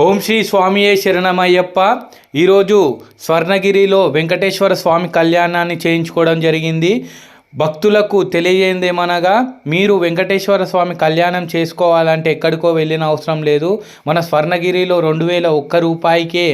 ఓం శ్రీ స్వామియే శరణమయ్యప్ప. ఈరోజు స్వర్ణగిరిలో వెంకటేశ్వర స్వామి కళ్యాణాన్ని చేయించుకోవడం జరిగింది. భక్తులకు తెలియజేయందేమనగా, మీరు వెంకటేశ్వర స్వామి కళ్యాణం చేసుకోవాలంటే ఎక్కడికో వెళ్ళిన అవసరం లేదు. మన స్వర్ణగిరిలో 2001 రూపాయికే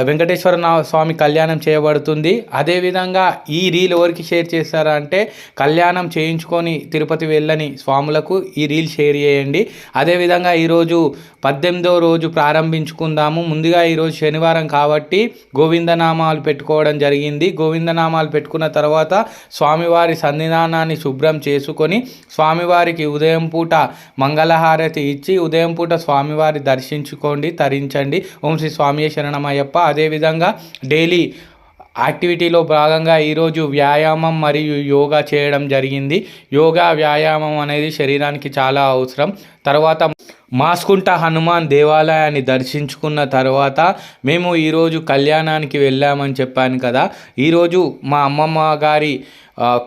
వెంకటేశ్వర స్వామి కళ్యాణం చేయబడుతుంది. అదేవిధంగా ఈ రీల్ ఎవరికి షేర్ చేస్తారా అంటే, కళ్యాణం చేయించుకొని తిరుపతి వెళ్ళని స్వాములకు ఈ రీల్ షేర్ చేయండి. అదేవిధంగా ఈరోజు 18వ రోజు ప్రారంభించుకుందాము. ముందుగా ఈరోజు శనివారం కాబట్టి గోవిందనామాలు పెట్టుకోవడం జరిగింది. గోవిందనామాలు పెట్టుకున్న తర్వాత స్వామివారి సన్నిధానాన్ని శుభ్రం చేసుకొని స్వామివారికి ఉదయం పూట మంగళహారతి ఇచ్చి ఉదయం పూట స్వామివారి దర్శించుకోండి, తరించండి. ఓం శ్రీ స్వామి శరణమయ్యప్ప. అదేవిధంగా డైలీ యాక్టివిటీలో భాగంగా ఈరోజు వ్యాయామం మరియు యోగా చేయడం జరిగింది. యోగా వ్యాయామం అనేది శరీరానికి చాలా అవసరం. తర్వాత మాస్కుంట హనుమాన్ దేవాలయాన్ని దర్శించుకున్న తర్వాత మేము ఈరోజు కళ్యాణానికి వెళ్ళామని చెప్పాను కదా. ఈరోజు మా అమ్మమ్మ గారి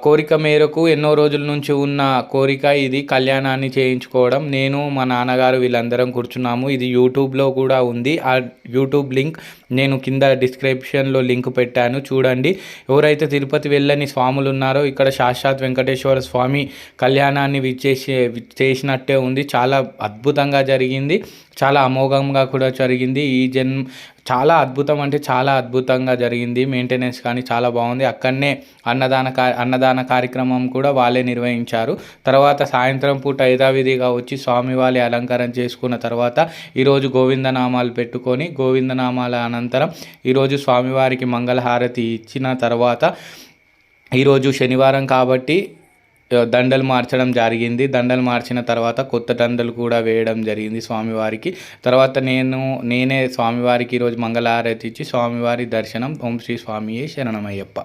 కోరిక మేరకు ఎన్నో రోజుల నుంచి ఉన్న కోరిక ఇది, కళ్యాణాన్ని చేయించుకోవడం. నేను మా నాన్నగారు వీళ్ళందరం కూర్చున్నాము. ఇది యూట్యూబ్లో కూడా ఉంది. ఆ యూట్యూబ్ లింక్ నేను కింద డిస్క్రిప్షన్లో లింక్ పెట్టాను, చూడండి. ఎవరైతే తిరుపతి వెళ్ళని స్వాములు ఉన్నారో ఇక్కడ సాక్షాత్ వెంకటేశ్వర స్వామి కళ్యాణాన్ని చేసినట్టే ఉంది. చాలా అద్భుతంగా జరిగింది, చాలా అమోఘంగా కూడా జరిగింది. చాలా అద్భుతం అంటే చాలా అద్భుతంగా జరిగింది. మెయింటెనెన్స్ కానీ చాలా బాగుంది. అక్కడనే అన్నదాన కార్యక్రమం కూడా వాళ్ళే నిర్వహించారు. తర్వాత సాయంత్రం పూట యథావిధిగా వచ్చి స్వామివారి అలంకారం చేసుకున్న తర్వాత ఈరోజు గోవిందనామాలు పెట్టుకొని గోవిందనామాల అనంతరం ఈరోజు స్వామివారికి మంగళహారతి ఇచ్చిన తర్వాత ఈరోజు శనివారం కాబట్టి దండలు మార్చడం జరిగింది. దండలు మార్చిన తర్వాత కొత్త దండలు కూడా వేయడం జరిగింది స్వామివారికి. తర్వాత నేనే స్వామివారికి ఈరోజు మంగళహారతి ఇచ్చి స్వామివారి దర్శనం. ఓం శ్రీ స్వామియే శరణమయ్యప్ప.